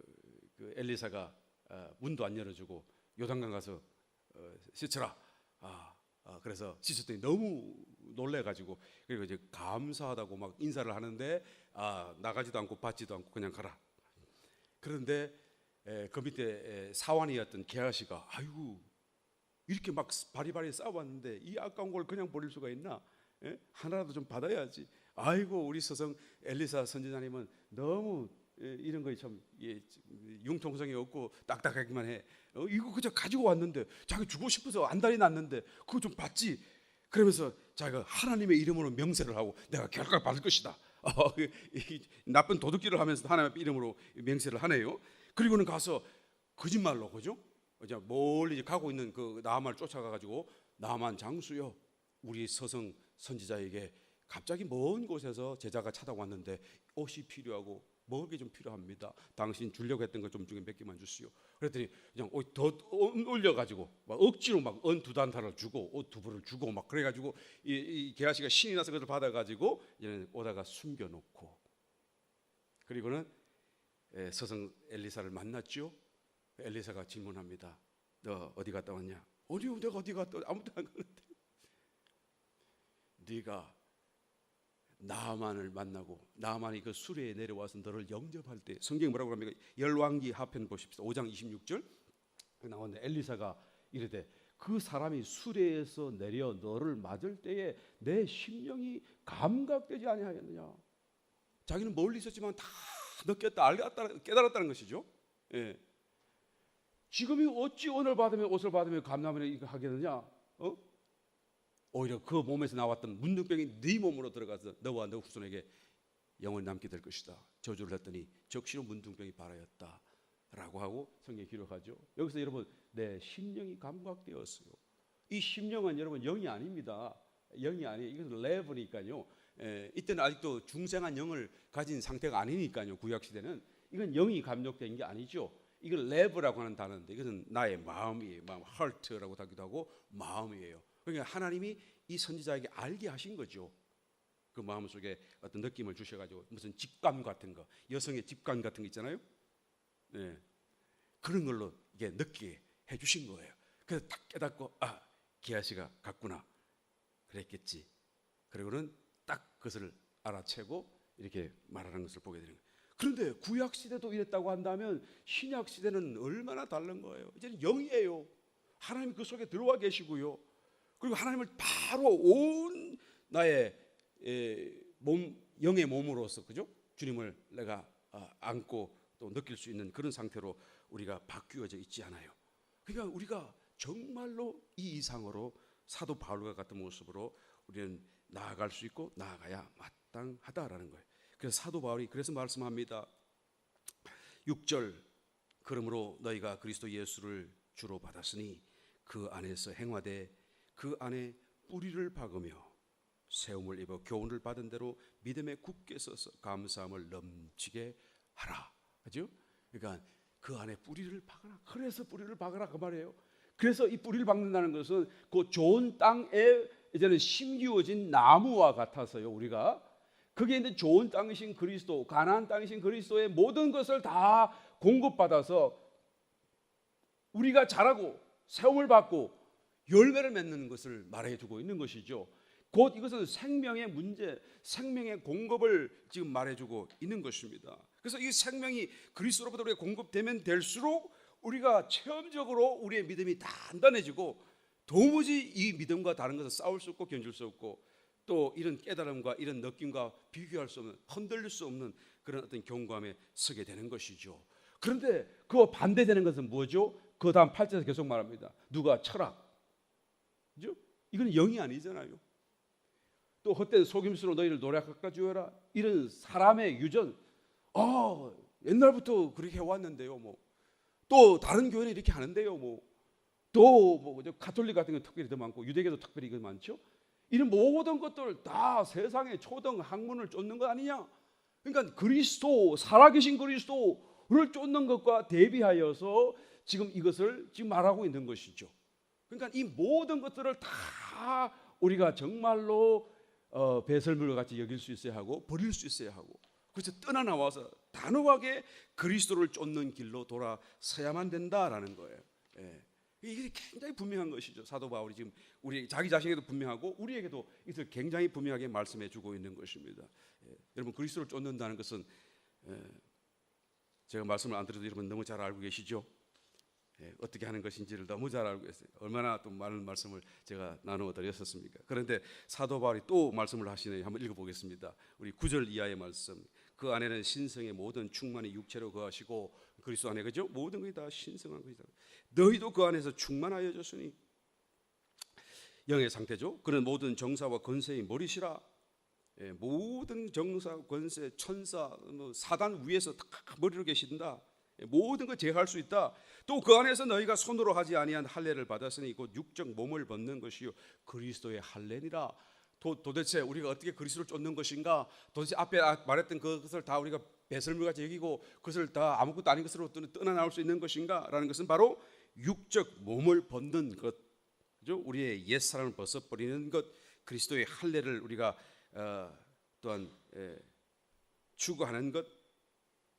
엘리사가 문도 안 열어주고 요단강 가서 씻으라. 그래서 씻었더니 너무 놀래가지고, 그리고 이제 감사하다고 막 인사를 하는데 나가지도 않고 받지도 않고 그냥 가라. 그런데 그 밑에 사환이었던 게하시가 아이고 이렇게 막 바리바리 싸웠는데 이 아까운 걸 그냥 버릴 수가 있나? 하나라도 좀 받아야지. 아이고 우리 스승 엘리사 선지자님은 너무 이런 거에 참 융통성이 없고 딱딱하기만 해. 이거 그저 가지고 왔는데 자기 주고 싶어서 안달이 났는데 그거 좀 받지. 그러면서 자기가 하나님의 이름으로 명세를 하고 내가 결과를 받을 것이다. 나쁜 도둑질을 하면서 하나님의 이름으로 맹세를 하네요. 그리고는 가서 거짓말로, 그죠? 멀리 가고 있는 그 나아만을 쫓아가가지고 나아만 장수요, 우리 서성 선지자에게 갑자기 먼 곳에서 제자가 찾아왔는데 옷이 필요하고 먹을 게 좀 필요합니다. 당신 주려고 했던 것 좀 중에 몇 개만 주시오. 그랬더니 그냥 옷 더 올려가지고 막 억지로 막 언 두 단타를 주고 옷 두 벌을 주고 막 그래가지고 이 게하시가 신이 나서 그걸 받아가지고 이제는 오다가 숨겨놓고, 그리고는 서성 엘리사를 만났죠. 엘리사가 질문합니다. 너 어디 갔다 왔냐? 아니요, 내가 어디 갔다 아무도 안 갔는데. 네가 나아만을 만나고 나아만이 그 수레에 내려와서 너를 영접할 때, 성경이 뭐라고 합니까? 열왕기 하편 보십시오. 5장 26절 나오는데 엘리사가 이르되 그 사람이 수레에서 내려 너를 맞을 때에 내 심령이 감각되지 아니하였느냐. 자기는 멀리 있었지만 다 느꼈다, 알았다, 깨달았다는 것이죠. 지금이 어찌 오늘 받으면 옷을 받으면 감남을 이거 하겠느냐? 오히려 그 몸에서 나왔던 문둥병이 네 몸으로 들어가서 너와 너 후손에게 영원히 남게 될 것이다. 저주를 했더니 적시로 문둥병이 발하였다라고 하고 성경에 기록하죠. 여기서 여러분 내 심령이 감각되었어요. 이 심령은 여러분 영이 아닙니다. 영이 아니에요. 이것은 레브니까요. 이때는 아직도 중생한 영을 가진 상태가 아니니까요. 구약 시대는 이건 영이 감독된 게 아니죠. 이건 레브라고 하는 단어인데 이것은 나의 마음이에요. 마음, heart라고 하기도 하고 마음이에요. 그러니까 하나님이 이 선지자에게 알게 하신 거죠. 그 마음속에 어떤 느낌을 주셔가지고 무슨 직감 같은 거, 여성의 직감 같은 거 있잖아요. 그런 걸로 이게 느끼게 해주신 거예요. 그래서 딱 깨닫고 게하시가 갔구나 그랬겠지. 그리고는 딱 그것을 알아채고 이렇게 말하는 것을 보게 되는 거예요. 그런데 구약 시대도 이랬다고 한다면 신약 시대는 얼마나 다른 거예요. 이제는 영이에요. 하나님이 그 속에 들어와 계시고요. 그리고 하나님을 바로 온 나의 몸, 영의 몸으로서, 그죠? 주님을 내가 안고 또 느낄 수 있는 그런 상태로 우리가 바뀌어져 있지 않아요. 그러니까 우리가 정말로 이 이상으로 사도 바울과 같은 모습으로 우리는 나아갈 수 있고 나아가야 마땅하다라는 거예요. 그래서 사도 바울이 그래서 말씀합니다. 6절 그러므로 너희가 그리스도 예수를 주로 받았으니 그 안에서 행하되 그 안에 뿌리를 박으며 세움을 입어 교훈을 받은 대로 믿음에 굳게 서서 감사함을 넘치게 하라. 그죠? 그러니까 그 안에 뿌리를 박아라. 그래서 뿌리를 박아라 그 말이에요. 그래서 이 뿌리를 박는다는 것은 그 좋은 땅에 이제는 심기워진 나무와 같아서요. 우리가 거기에 있는 좋은 땅이신 그리스도, 가나안 땅이신 그리스도의 모든 것을 다 공급받아서 우리가 자라고 세움을 받고 열매를 맺는 것을 말해주고 있는 것이죠. 곧 이것은 생명의 문제, 생명의 공급을 지금 말해주고 있는 것입니다. 그래서 이 생명이 그리스도로부터 우리가 공급되면 될수록 우리가 체험적으로 우리의 믿음이 단단해지고 도무지 이 믿음과 다른 것을 싸울 수 없고 견줄 수 없고 또 이런 깨달음과 이런 느낌과 비교할 수 없는, 흔들릴 수 없는 그런 어떤 경고함에 서게 되는 것이죠. 그런데 그와 반대되는 것은 뭐죠? 그 다음 8절에서 계속 말합니다. 누가 철학, 그죠? 이건 영이 아니잖아요. 또 헛된 속임수로 너희를 노략깎아주어라. 이런 사람의 유전, 옛날부터 그렇게 해왔는데요. 또 또 다른 교회는 이렇게 하는데요. 또 가톨릭 같은 건 특별히 더 많고 유대교도 특별히 더 많죠. 이런 모든 것들 다 세상의 초등 학문을 쫓는 거 아니냐? 그러니까 그리스도, 살아계신 그리스도를 쫓는 것과 대비하여서 지금 이것을 지금 말하고 있는 것이죠. 그러니까 이 모든 것들을 다 우리가 정말로 배설물과 같이 여길 수 있어야 하고 버릴 수 있어야 하고, 그래서 떠나나와서 단호하게 그리스도를 쫓는 길로 돌아서야만 된다라는 거예요. 이게 굉장히 분명한 것이죠. 사도 바울이 지금 우리 자기 자신에게도 분명하고 우리에게도 이것을 굉장히 분명하게 말씀해 주고 있는 것입니다. 여러분, 그리스도를 쫓는다는 것은 제가 말씀을 안 드려도 여러분 너무 잘 알고 계시죠. 어떻게 하는 것인지를 너무 잘 알고 계세요. 얼마나 또 많은 말씀을 제가 나누어 드렸었습니까? 그런데 사도 바울이 또 말씀을 하시네요. 한번 읽어보겠습니다. 우리 9절 이하의 말씀. 그 안에는 신성의 모든 충만이 육체로 거하시고, 그리스도 안에, 그죠? 모든 것이 다 신성한 것이다. 너희도 그 안에서 충만하여졌으니, 영의 상태죠. 그는 모든 정사와 권세의 머리시라. 모든 정사, 권세, 천사, 사단 위에서 다 머리로 계신다. 모든 걸 제어할 수 있다. 또 그 안에서 너희가 손으로 하지 아니한 할례를 받았으니 곧 육적 몸을 벗는 것이요 그리스도의 할례니라. 도대체 우리가 어떻게 그리스도를 쫓는 것인가? 도대체 앞에 말했던 그것을 다 우리가 배설물같이 여기고 그것을 다 아무것도 아닌 것으로 떠나나올 수 있는 것인가? 라는 것은 바로 육적 몸을 벗는 것, 그죠? 우리의 옛사람을 벗어버리는 것, 그리스도의 할례를 우리가 또한 추구하는 것.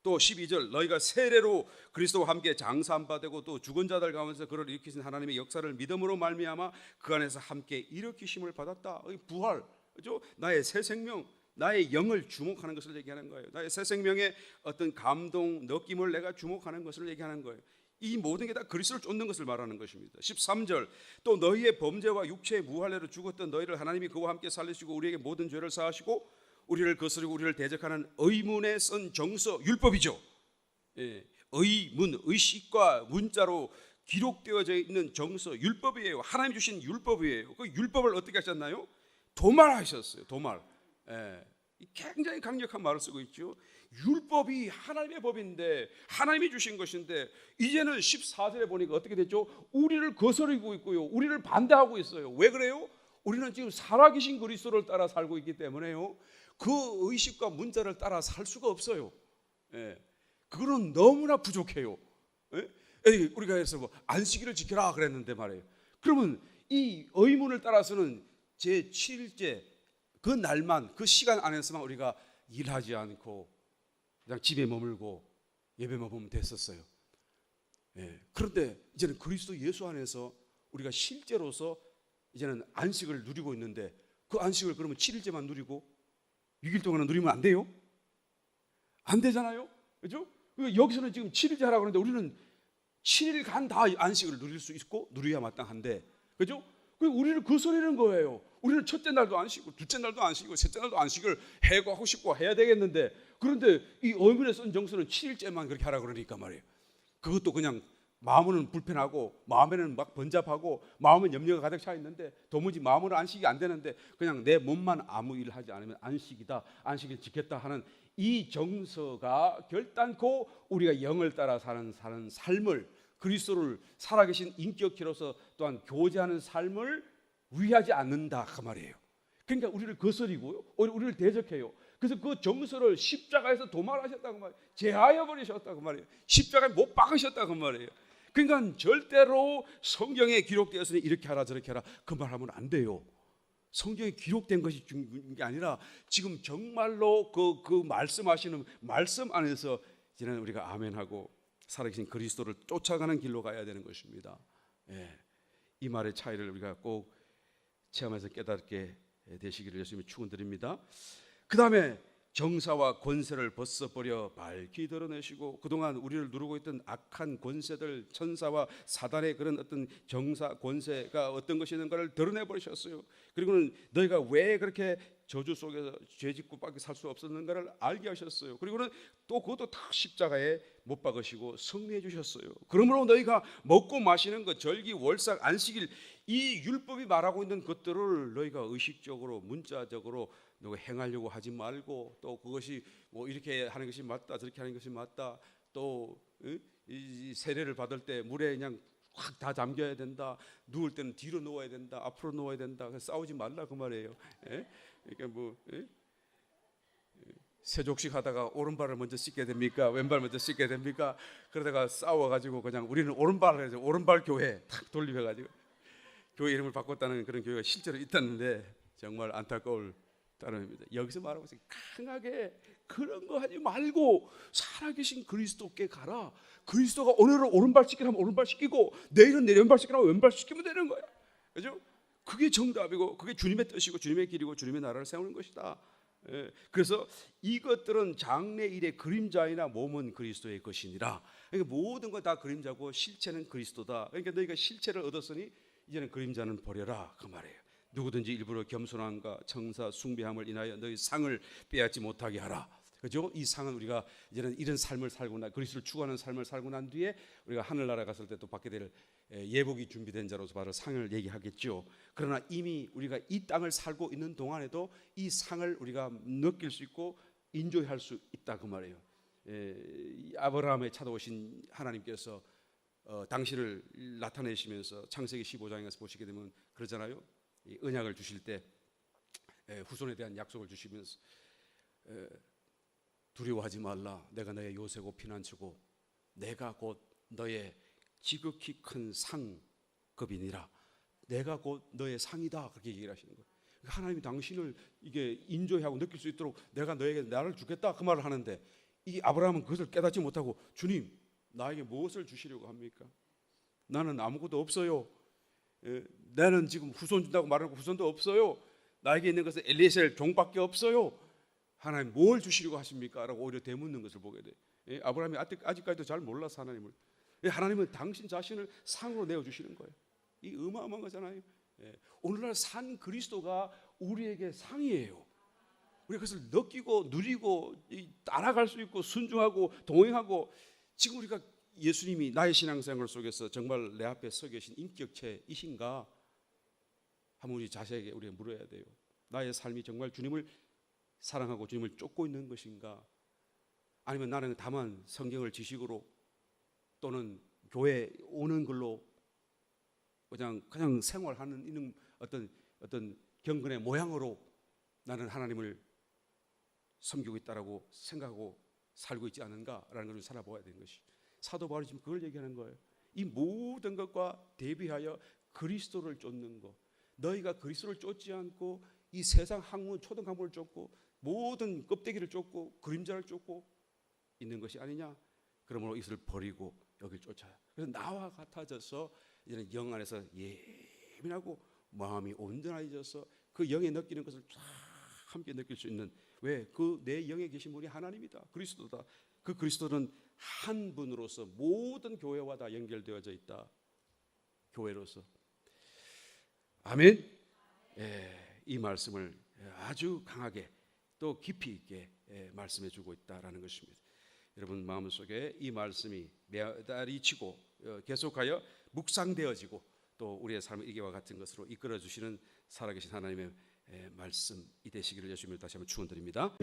또 12절, 너희가 세례로 그리스도와 함께 장사한 바 되고 또 죽은 자들 가운데서 그를 일으키신 하나님의 역사를 믿음으로 말미암아 그 안에서 함께 일으키심을 받았다. 부활, 그죠? 나의 새 생명, 나의 영을 주목하는 것을 얘기하는 거예요. 나의 새 생명의 어떤 감동, 느낌을 내가 주목하는 것을 얘기하는 거예요. 이 모든 게 다 그리스도를 쫓는 것을 말하는 것입니다. 13절, 또 너희의 범죄와 육체의 무할례로 죽었던 너희를 하나님이 그와 함께 살리시고 우리에게 모든 죄를 사하시고 우리를 거스르고 우리를 대적하는 의문에 쓴 정서, 율법이죠. 의문, 의식과 문자로 기록되어져 있는 정서, 율법이에요. 하나님 주신 율법이에요. 그 율법을 어떻게 하셨나요? 도말하셨어요. 도말. 굉장히 강력한 말을 쓰고 있죠. 율법이 하나님의 법인데, 하나님이 주신 것인데, 이제는 14절에 보니까 어떻게 됐죠? 우리를 거스르고 있고요, 우리를 반대하고 있어요. 왜 그래요? 우리는 지금 살아계신 그리스도를 따라 살고 있기 때문에요, 그 의식과 문자를 따라 살 수가 없어요. 그거는 너무나 부족해요. 우리가 해서 안식일을 지켜라 그랬는데 말이에요. 그러면 이 의문을 따라서는 제 7일째 그 날만, 그 시간 안에서만 우리가 일하지 않고 그냥 집에 머물고 예배만 보면 됐었어요. 그런데 이제는 그리스도 예수 안에서 우리가 실제로서 이제는 안식을 누리고 있는데, 그 안식을 그러면 7일째만 누리고 6일 동안은 누리면 안 돼요? 안 되잖아요. 그렇죠? 여기서는 지금 7일째 하라고 하는데 우리는 7일간 다 안식을 누릴 수 있고 누려야 마땅한데, 그렇죠? 우리를 거스르는 거예요. 우리는 첫째 날도 안식이고 둘째 날도 안식이고 셋째 날도 안식을 해고 싶고 해야 되겠는데, 그런데 이 의문에 쓴 정서는 7일째만 그렇게 하라고 그러니까 말이에요. 그것도 그냥 마음은 불편하고 마음에는 막 번잡하고 마음은 염려가 가득 차 있는데 도무지 마음으로 안식이 안 되는데 그냥 내 몸만 아무 일 하지 않으면 안식이다, 안식을 지켰다 하는 이 정서가 결단코 우리가 영을 따라 사는 삶을, 그리스도를 살아계신 인격체로서 또한 교제하는 삶을 위하지 않는다 그 말이에요. 그러니까 우리를 거스리고요, 우리를 대적해요. 그래서 그 정서를 십자가에서 도말하셨다고 말이에요. 제하여 버리셨다고 말이에요. 십자가에 못 박으셨다고 말이에요. 그러니까 절대로 성경에 기록되었으니 이렇게 하라 저렇게 하라 그 말하면 안 돼요. 성경에 기록된 것이 중요한 게 아니라 지금 정말로 그 말씀하시는 말씀 안에서 이제는 우리가 아멘하고 살아계신 그리스도를 쫓아가는 길로 가야 되는 것입니다. 이 말의 차이를 우리가 꼭 체험해서 깨닫게 되시기를 예수님이 축원드립니다. 그 다음에 정사와 권세를 벗어버려 밝히 드러내시고, 그동안 우리를 누르고 있던 악한 권세들, 천사와 사단의 그런 어떤 정사, 권세가 어떤 것이 있는가를 드러내버리셨어요. 그리고는 너희가 왜 그렇게 저주 속에서 죄짓고밖에 살 수 없었는가를 알게 하셨어요. 그리고는 또 그것도 다 십자가에 못 박으시고 승리해 주셨어요. 그러므로 너희가 먹고 마시는 것, 절기, 월삭, 안식일, 이 율법이 말하고 있는 것들을 너희가 의식적으로, 문자적으로 누가 행하려고 하지 말고, 또 그것이 뭐 이렇게 하는 것이 맞다 저렇게 하는 것이 맞다 또 이 세례를 받을 때 물에 그냥 확 다 잠겨야 된다. 누울 때는 뒤로 누워야 된다. 앞으로 누워야 된다. 그래서 싸우지 말라 그 말이에요. 예? 그러니까 뭐 세족식 하다가 오른발을 먼저 씻게 됩니까? 왼발 먼저 씻게 됩니까? 그러다가 싸워가지고 그냥 우리는 오른발을 해서 오른발 교회 탁 돌려가지고 교회 이름을 바꿨다는 그런 교회가 실제로 있다는데 정말 안타까울 따름입니다. 여기서 말하고 있어요. 강하게 그런 거 하지 말고 살아계신 그리스도께 가라. 그리스도가 오늘은 오른발 씻기라면 오른발 씻기고 내일은 내 왼발 씻기라면 왼발 씻기면 되는 거야. 그죠? 그게 정답이고 그게 주님의 뜻이고 주님의 길이고 주님의 나라를 세우는 것이다. 예, 그래서 이것들은 장래일의 그림자이나 몸은 그리스도의 것이니라. 그러니까 모든 거 다 그림자고 실체는 그리스도다. 그러니까 너희가 실체를 얻었으니 이제는 그림자는 버려라 그 말이에요. 누구든지 일부러 겸손함과 청사 숭배함을 인하여 너희 상을 빼앗지 못하게 하라. 그죠? 이 상은 우리가 이제는 이런 삶을 살고 그리스도를 추구하는 삶을 살고 난 뒤에 우리가 하늘나라 갔을 때 또 받게 될 예복이 준비된 자로서 받을 상을 얘기하겠죠. 그러나 이미 우리가 이 땅을 살고 있는 동안에도 이 상을 우리가 느낄 수 있고 인조할 수 있다 그 말이에요. 아브라함에 찾아오신 하나님께서 당신을 나타내시면서 창세기 15장에 가서 보시게 되면 그러잖아요. 이 언약을 주실 때 후손에 대한 약속을 주시면서 두려워하지 말라. 내가 너의 요새고 피난처고 내가 곧 너의 지극히 큰 상급이니라. 내가 곧 너의 상이다. 그렇게 얘기를 하시는 거예요. 하나님이 당신을 이게 인조하고 느낄 수 있도록 내가 너에게 나를 주겠다 그 말을 하는데 이 아브라함은 그것을 깨닫지 못하고 주님 나에게 무엇을 주시려고 합니까? 나는 아무것도 없어요. 나는 지금 후손 준다고 말하고 후손도 없어요. 나에게 있는 것은 엘리에셀 종밖에 없어요. 하나님 뭘 주시려고 하십니까? 라고 오히려 되묻는 것을 보게 돼. 아브라함이 아직까지도 잘 몰라서 하나님을. 하나님은 당신 자신을 상으로 내어주시는 거예요. 이 어마어마한 거잖아요. 오늘날 산 그리스도가 우리에게 상이에요. 우리가 그것을 느끼고 누리고 따라갈 수 있고 순종하고 동행하고 지금 우리가 예수님이 나의 신앙생활 속에서 정말 내 앞에 서 계신 인격체이신가? 한번 우리 자세하게 우리가 물어야 돼요. 나의 삶이 정말 주님을 사랑하고 주님을 쫓고 있는 것인가? 아니면 나는 다만 성경을 지식으로 또는 교회 오는 걸로 그냥 생활하는 있는 어떤 경건의 모양으로 나는 하나님을 섬기고 있다라고 생각하고 살고 있지 않은가라는 것을 살아보아야 되는 것이. 사도 바울이 지금 그걸 얘기하는 거예요. 이 모든 것과 대비하여 그리스도를 쫓는 것. 너희가 그리스도를 쫓지 않고 이 세상 학문, 초등 학문을 쫓고 모든 껍데기를 쫓고 그림자를 쫓고 있는 것이 아니냐. 그러므로 이것을 버리고 여기를 쫓아야. 그래서 나와 같아져서 이제는 영 안에서 예민하고 마음이 온전해져서 그 영에 느끼는 것을 쫙 함께 느낄 수 있는. 왜? 그 내 영에 계신 분이 하나님이다. 그리스도다. 그 그리스도는 한 분으로서 모든 교회와 다 연결되어져 있다. 교회로서. 아멘. 이 말씀을 아주 강하게 또 깊이 있게 말씀해 주고 있다라는 것입니다. 여러분 마음속에 이 말씀이 메아리 치고 계속하여 묵상되어지고 또 우리의 삶을 이와 같은 것으로 이끌어 주시는 살아계신 하나님의 말씀이 되시기를 예수님을 다시 한번 축원드립니다.